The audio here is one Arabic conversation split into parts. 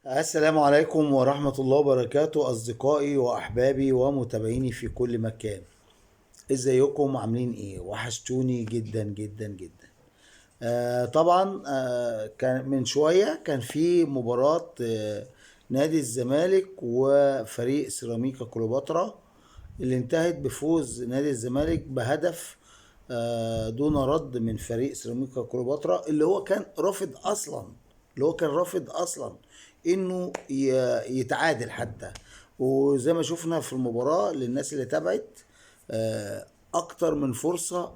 السلام عليكم ورحمة الله وبركاته، أصدقائي وأحبابي ومتابعيني في كل مكان. إزيكم؟ عاملين إيه؟ وحشتوني جدا جدا جدا. طبعا كان من شوية كان في مباراة نادي الزمالك وفريق سيراميكا كليوباترا، اللي انتهت بفوز نادي الزمالك بهدف دون رد من فريق سيراميكا كليوباترا، اللي هو كان رافض اصلا انه يتعادل حتى. وزي ما شفنا في المباراة للناس اللي تابعت، اكتر من فرصة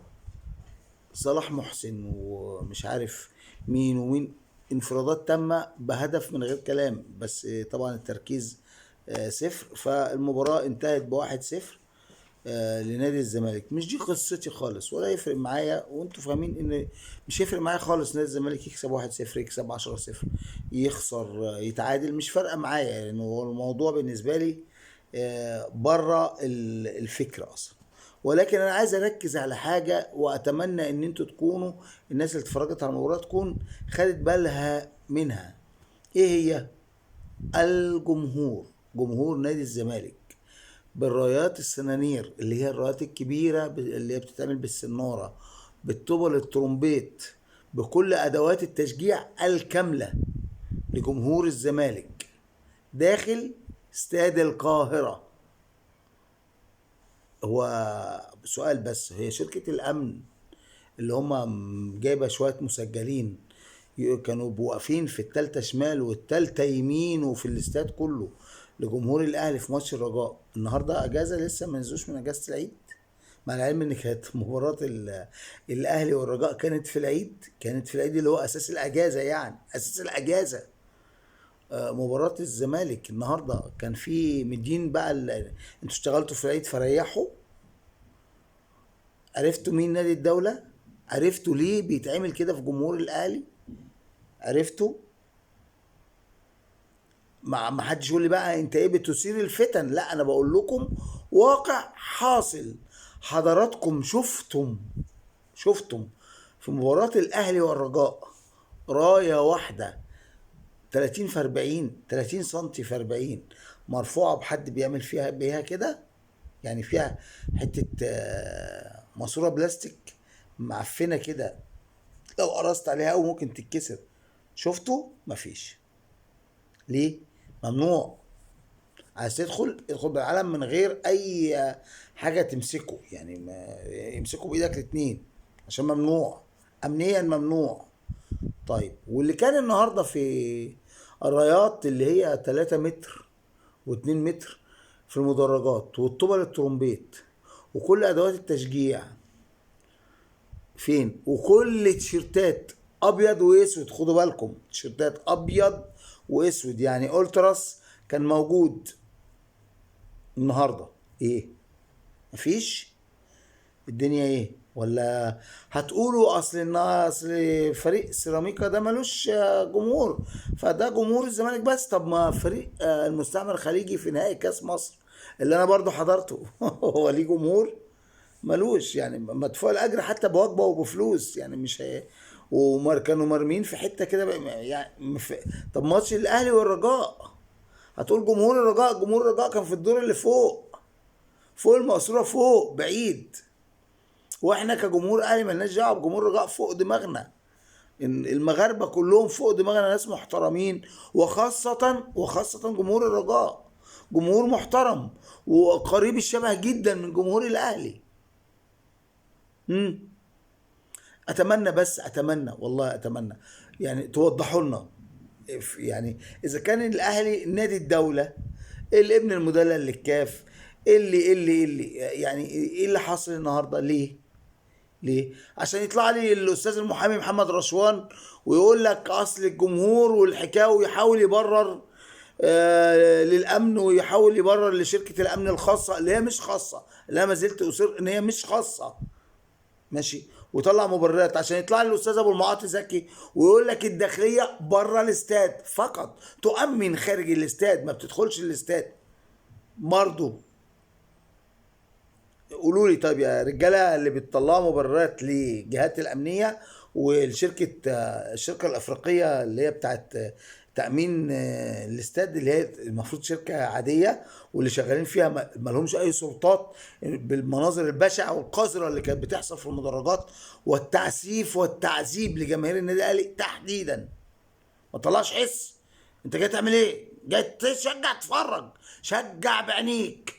صلاح محسن ومش عارف مين ومين، انفرادات تامة بهدف من غير كلام، بس طبعا التركيز صفر. فالمباراة انتهت بواحد صفر لنادي الزمالك. مش دي قصتي خالص، ولا يفرق معايا، وانتوا فاهمين ان مش هيفرق معايا خالص. نادي الزمالك يكسب 1-0، يكسب 10-0، يخسر يتعادل، مش فارقة معايا، لان يعني هو الموضوع بالنسبة لي بره الفكرة اصلا. ولكن انا عايز اركز على حاجة، واتمنى ان انتوا تكونوا، الناس اللي اتفرجت على المباراة تكون خدت بالها منها. ايه هي؟ الجمهور، جمهور نادي الزمالك بالرايات السنانير، اللي هي الرايات الكبيرة اللي هي بتتعمل بالسنارة، بالطبل، الترومبيت، بكل أدوات التشجيع الكاملة لجمهور الزمالك داخل استاد القاهرة. هو سؤال بس، هي شركة الأمن اللي هم جايبة شوية مسجلين كانوا واقفين في التالتة شمال والتالتة يمين وفي الاستاد كله لجمهور الاهلي في ماتش الرجاء النهارده اجازه، لسه ما نزلوش من اجازه العيد، مع العلم ان كانت مباراه الاهلي والرجاء كانت في العيد اللي هو اساس الاجازه، يعني اساس الاجازه. مباراه الزمالك النهارده كان في مدين بقى انتوا اشتغلتوا في العيد فريحوا. عرفتوا مين نادي الدوله؟ عرفتوا ليه بيتعمل كده في جمهور الاهلي؟ عرفتوا؟ ما حدش يقول لي بقى انت ايه بتثير الفتن، لا انا بقول لكم واقع حاصل. حضراتكم شفتم في مباراة الاهلي والرجاء راية واحدة 30 في 40، 30 سنتي في 40، مرفوعة بحد بيعمل فيها بيها كده، يعني فيها حتة ماسورة بلاستيك معفنة كده، لو قرصت عليها او ممكن تتكسر. شفتوا؟ مفيش. ليه؟ ممنوع. عايز ادخل بالعلم من غير اي حاجه تمسكه، يعني ما يمسكوا بايدك الاتنين، عشان ممنوع، امنيا ممنوع. طيب، واللي كان النهارده في الرايات اللي هي 3 متر و2 متر في المدرجات، والطوبة الترومبيت، وكل ادوات التشجيع فين؟ وكل تيشيرتات ابيض واسود، خدوا بالكم، تيشيرتات ابيض واسود يعني التراس كان موجود النهارده. ايه؟ مفيش؟ الدنيا ايه؟ ولا هتقولوا اصل فريق سيراميكا ده ملوش جمهور، فده جمهور الزمالك بس؟ طب ما فريق المستعمر الخليجي في نهائي كاس مصر اللي انا برضو حضرته هو ليه جمهور؟ ملوش، يعني مدفوع الاجر حتى بوجبه وبفلوس، يعني مش هي. كانوا مرمين في حته كده يعني طب ماتش الاهلي والرجاء، هتقول جمهور الرجاء كان في الدور اللي فوق المقصوره، فوق بعيد، واحنا كجمهور اهلي ملناش دعوه بجمهور الرجاء، فوق دماغنا. إن المغاربه كلهم فوق دماغنا، ناس محترمين، وخاصه جمهور الرجاء جمهور محترم وقريب الشبه جدا من جمهور الاهلي. امم اتمنى والله اتمنى، يعني توضحوا لنا، يعني اذا كان الاهلي نادي الدوله، الابن المدلل للكاف، اللي يعني ايه اللي حاصل النهارده؟ ليه؟ عشان يطلع لي الاستاذ المحامي محمد رشوان ويقول لك اصل الجمهور والحكايه، ويحاول يبرر للامن، ويحاول يبرر لشركه الامن الخاصه اللي هي مش خاصه، اللي انا ما زلت اصر ان هي مش خاصه. ماشي. وطلع مبررات عشان يطلع لي الاستاذ ابو المعاطي زكي ويقول لك الداخليه بره الاستاد فقط، تؤمن خارج الاستاد، ما بتدخلش الاستاد برضه. قولوا لي طيب يا رجاله، اللي بتطلعوا مبررات للجهات الامنيه والشركه الشركه الافريقيه اللي هي بتاعت تامين الاستاد اللي هي المفروض شركه عاديه، واللي شغالين فيها ما لهمش اي سلطات، بالمناظر البشعه والقذره اللي كانت بتحصل في المدرجات، والتعسيف والتعذيب لجماهير النادي الاهلي تحديدا. ما طلعش حس. انت جاي تعمل ايه؟ جاي تشجع؟ تتفرج، شجع بعينيك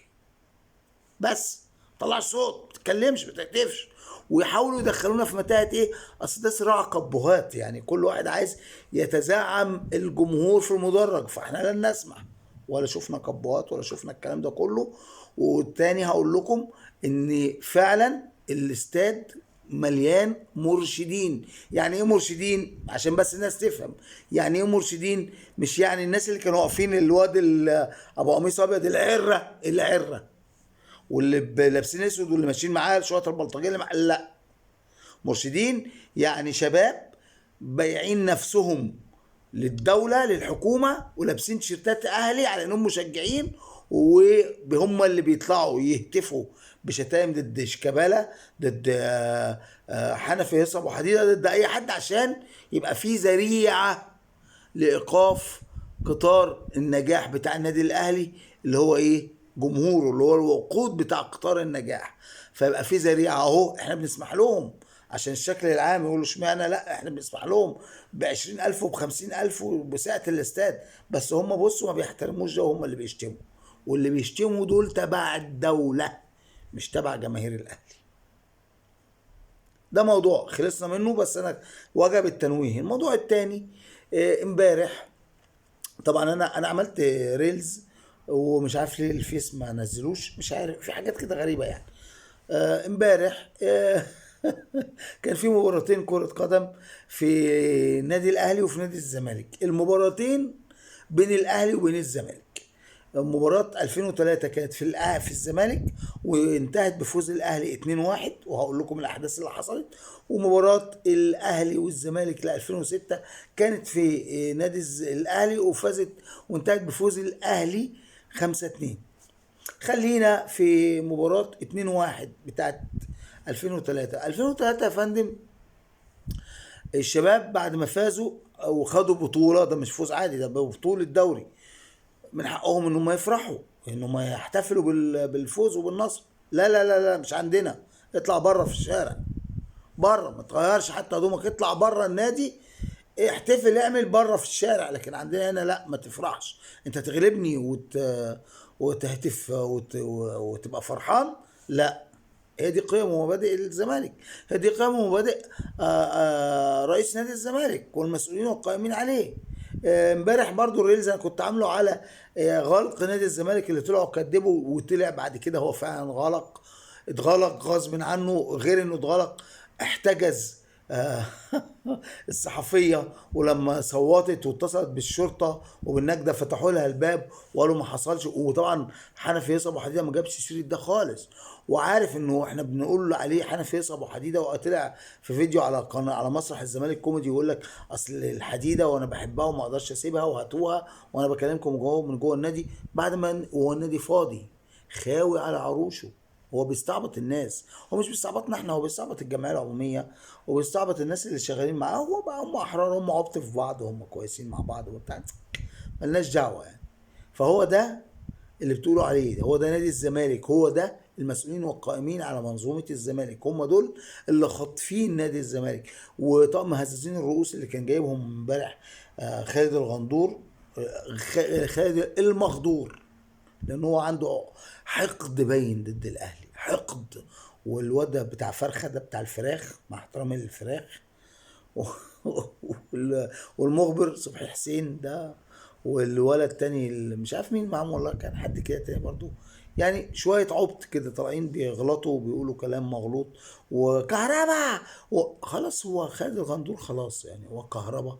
بس، ما طلعش صوت، ما تتكلمش، ما تهتفش. ويحاولوا يدخلونا في متاهه ايه؟ اصل ده صراع كبهات، يعني كل واحد عايز يتزعم الجمهور في المدرج، فاحنا لن نسمح. ولا شفنا كبهات ولا شفنا الكلام ده كله. والتاني هقول لكم ان فعلا الاستاد مليان مرشدين. يعني ايه مرشدين؟ عشان بس الناس تفهم. يعني ايه مرشدين؟ مش يعني الناس اللي كانوا واقفين، الواد ابو قميص ابيض، العره واللي لابسين اسود واللي ماشيين معاه شويه البلطجيه اللي معاه، لا. مرشدين يعني شباب بايعين نفسهم للدوله للحكومه، ولابسين تيشيرتات اهلي على انهم مشجعين، وهم اللي بيطلعوا يهتفوا بشتائم ضد شيكابالا، ضد حنفي هيصه ابو حديده، ضد اي حد، عشان يبقى في ذريعه لايقاف قطار النجاح بتاع النادي الاهلي، اللي هو ايه؟ جمهوره، اللي هو الوقود بتاع قطار النجاح. فيبقى في ذريعه اهو، احنا بنسمح لهم عشان الشكل العام يقولوا اشمعنى لا، احنا بنسمح لهم ب20,000 وب50,000 وبسعة الاستاد، بس هم بصوا ما بيحترموش ده، هم اللي بيشتموا. واللي بيشتموا دول تبع الدولة، مش تبع جماهير الأهلي. ده موضوع خلصنا منه، بس أنا وجب التنويه. الموضوع التاني، امبارح طبعا انا عملت ريلز، ومش عارف ليه الفيس ما نزلوش، مش عارف، في حاجات كده غريبة يعني. امبارح كان في مباراتين كرة قدم في نادي الاهلي وفي نادي الزمالك. المباراتين بين الاهلي وبين الزمالك. مباراة 2003 كانت في الزمالك، وانتهت بفوز الاهلي 2-1، وهقول لكم الاحداث اللي حصلت. ومباراة الاهلي والزمالك ل 2006 كانت في نادي الاهلي، وفازت وانتهت بفوز الاهلي 5-2. خلينا في مباراة 2-1 بتاعت 2003. 2003 يا فندم، الشباب بعد ما فازوا وخدوا بطولة، ده مش فوز عادي، ده بطولة دوري، من حقهم ان هم يفرحوا، ان هم يحتفلوا بالفوز وبالنصر. لا لا لا لا، مش عندنا. اطلع بره في الشارع، بره، ما تغيرش حتى هدومك، اطلع بره النادي، احتفل، اعمل بره في الشارع. لكن عندنا هنا لا، ما تفرحش. انت تغلبني وتهتف وتبقى فرحان؟ لا. هي دي قيم ومبادئ الزمالك، هي دي قيم ومبادئ رئيس نادي الزمالك والمسؤولين والقائمين عليه. امبارح برضو الريلز انا كنت عامله على غلق نادي الزمالك، اللي طلعوا كدبوا، وطلع بعد كده هو فعلا غلق. اتغلق غصب عنه، غير انه اتغلق، احتجز آه، الصحفيه، ولما صوتت واتصلت بالشرطه وبالنجده فتحوا لها الباب وقالوا ما حصلش. وطبعا حنفي يصب ابو حديده ما جابش سيره ده خالص، وعارف انه احنا بنقول عليه حنفي يصب ابو حديده. وطلع في فيديو على قناه، على مسرح الزمالك كوميدي، يقول لك اصل الحديده وانا بحبها وما اقدرش اسيبها، وهاتوها وانا بكلمكم جوه من جوه النادي، بعد ما هو النادي فاضي خاوي على عروشه. هو بيستعبط الناس، هو مش بيستعبطنا احنا، هو بيستعبط الجمعيه العموميه، وبيستعبط الناس اللي شغالين معاه. هو بقى هم احرار، هم عبط في بعض، هم كويسين مع بعض وبتاع، ملناش دعوه يعني. فهو ده اللي بتقولوا عليه، هو ده نادي الزمالك، هو ده المسؤولين والقائمين على منظومه الزمالك، هم دول اللي خاطفين نادي الزمالك. وطقم هزازين الرؤوس اللي كان جايبهم امبارح خالد الغندور، خالد المغدور، لان هو عنده حقد باين ضد الاهلي، حقد. والواد بتاع فرخه ده بتاع الفراخ، مع احترامي للفراخ، والمخبر صبحي حسين ده، والولد التاني اللي مش عارف مين معاهم، والله كان حد كده تاني برضو، يعني شوية عبط كده طالعين بيغلطوا وبيقولوا كلام مغلوط وكهربا. خلاص، هو خالد الغندور خلاص، يعني هو كهربا،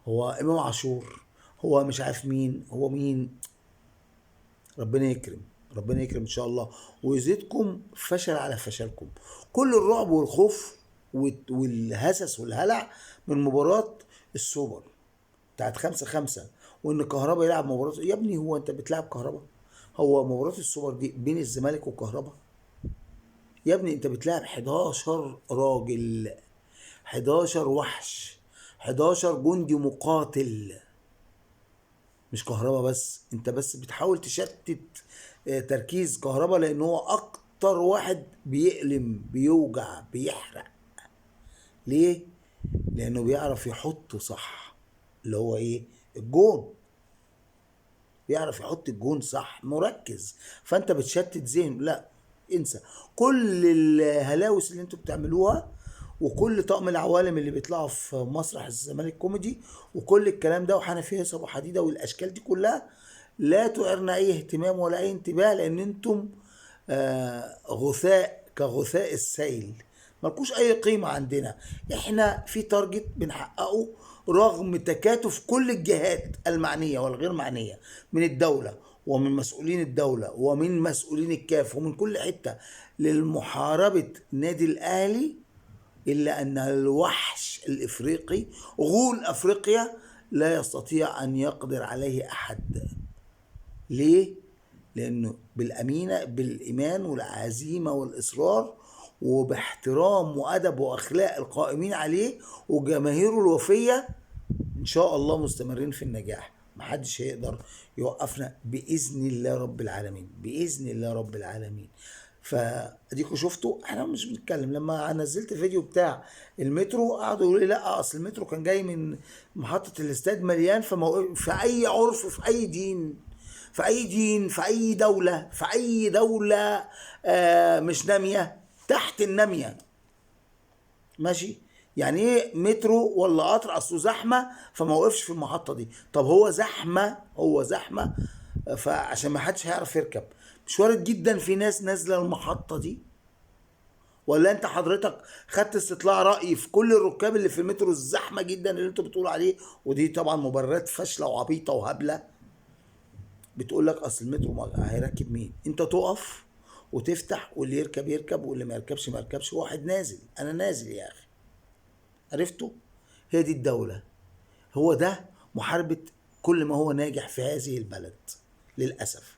هو امام عاشور، هو مش عارف مين، هو مين. ربنا يكرم، ربنا يكرم ان شاء الله، ويزيدكم فشل على فشلكم. كل الرعب والخوف والهسس والهلع من مباراة السوبر بتاعت 5-5، وان كهربا يلعب مباراة. يا ابني هو انت بتلعب كهربا؟ هو مباراة السوبر دي بين الزمالك وكهربا؟ يا ابني انت بتلعب 11 راجل، 11 وحش، 11 جندي مقاتل، مش كهربا بس، انت بس بتحاول تشتت تركيز كهربا، لان هو اكتر واحد بيألم بيوجع بيحرق. ليه؟ لانه بيعرف يحط صح، اللي هو ايه؟ الجون. بيعرف يحط الجون صح مركز، فانت بتشتت ذهن. لا، انسى كل الهلاوس اللي انتوا بتعملوها، وكل طقم العوالم اللي بيطلعوا في مسرح الزمالك كوميدي، وكل الكلام ده وحنفيه ابو حديده والاشكال دي كلها، لا تعرنا اي اهتمام ولا اي انتباه، لان انتم غثاء كغثاء السيل، ملكوش اي قيمة عندنا. احنا في تارجت بنحققه رغم تكاتف كل الجهات المعنية والغير معنية من الدولة ومن مسؤولين الدولة ومن مسؤولين الكاف ومن كل حتة للمحاربة نادي الاهلي، الا ان الوحش الافريقي غول افريقيا لا يستطيع ان يقدر عليه احد. ليه؟ لأنه بالأمينة بالإيمان والعزيمة والإصرار وباحترام وأدب وأخلاق القائمين عليه وجماهيره الوفية، إن شاء الله مستمرين في النجاح. محدش هيقدر يوقفنا بإذن الله رب العالمين، بإذن الله رب العالمين. فاديكوا شفتوا احنا مش بنتكلم. لما نزلت الفيديو بتاع المترو قعدوا يقولوا لي لا اصل المترو كان جاي من محطة الاستاد مليان، في اي عرف في اي دين، في اي دين في اي دولة في اي دولة مش نامية تحت النامية ماشي؟ يعني ايه مترو ولا قطر اصله زحمه فما وقفش في المحطه دي؟ طب هو زحمه، هو زحمه فعشان ما حدش هيعرف يركب، مش وارد جدا في ناس نازله المحطه دي؟ ولا انت حضرتك خدت استطلاع رأي في كل الركاب اللي في المترو الزحمه جدا اللي انتوا بتقولوا عليه؟ ودي طبعا مبررات فاشله وعبيطه وهبله. بتقول لك اصل المترو هيركب مين؟ انت تقف وتفتح واللي يركب يركب واللي ما يركبش ما يركبش، واحد نازل انا نازل يا اخي. عرفتوا؟ هي دي الدولة، هو ده محاربة كل ما هو ناجح في هذه البلد للأسف.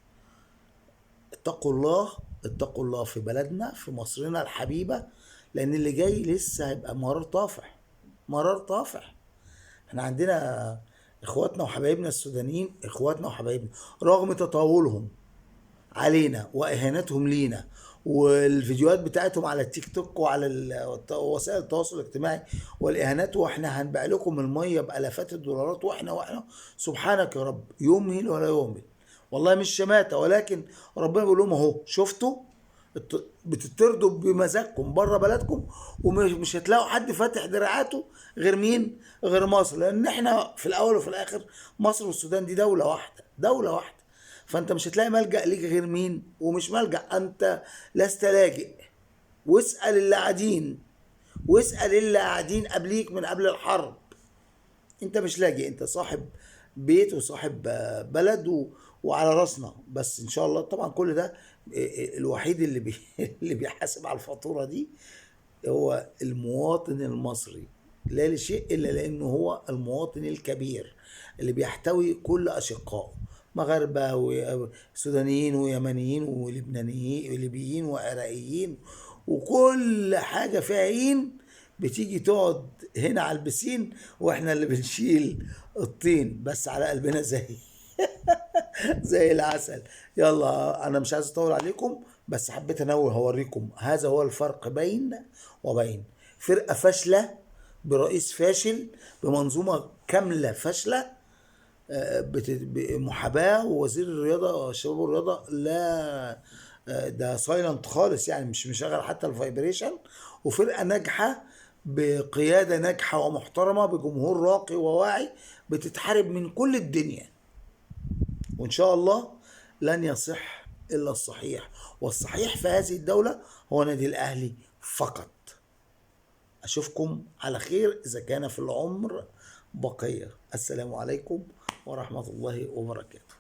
اتقوا الله، اتقوا الله في بلدنا في مصرنا الحبيبة، لأن اللي جاي لسه هيبقى مرار طافح، مرار طافح. احنا عندنا اخواتنا وحبايبنا السودانيين، اخواتنا وحبايبنا رغم تطاولهم علينا واهانتهم لينا والفيديوهات بتاعتهم على التيك توك وعلى وسائل التواصل الاجتماعي والاهانات، واحنا هنبيع لكم الميه بالافات الدولارات، واحنا سبحانك يا رب يمهل ولا يهمل. والله مش شماته، ولكن ربنا بيقول لهم اهو شفتوا بتطردوا بمزاجكم بره بلدكم، ومش هتلاقوا حد فاتح دراعاته غير مين؟ غير مصر، لان احنا في الاول وفي الاخر مصر والسودان دي دوله واحده، دوله واحده. فانت مش هتلاقي ملجأ ليك غير مين؟ ومش ملجأ، انت لست لاجئ. واسأل اللي قاعدين، واسأل اللي قاعدين قبليك من قبل الحرب. انت مش لاجئ، انت صاحب بيت وصاحب بلد وعلى راسنا. بس ان شاء الله طبعا كل ده الوحيد اللي اللي بيحاسب على الفاتورة دي هو المواطن المصري، لا لشيء الا لانه هو المواطن الكبير اللي بيحتوي كل اشقائه، مغاربه وسودانيين ويمنيين ولبنانيين وليبيين وعراقيين وكل حاجه فيها عين بتيجي تقعد هنا على البسين، واحنا اللي بنشيل الطين بس على قلبنا زي العسل. يلا انا مش عايز اطول عليكم، بس حبيت انوه اوريكم هذا هو الفرق بين وبين فرقة فاشلة برئيس فاشل بمنظومة كاملة فاشلة، محاباة ووزير الرياضة الشباب والرياضة لا ده سايلنت خالص، يعني مش مشغل حتى الفايبريشن، وفرقة ناجحة بقيادة ناجحة ومحترمة بجمهور راقي وواعي بتتحارب من كل الدنيا. وإن شاء الله لن يصح إلا الصحيح، والصحيح في هذه الدولة هو نادي الأهلي فقط. أشوفكم على خير إذا كان في العمر بقية. السلام عليكم ورحمة الله وبركاته.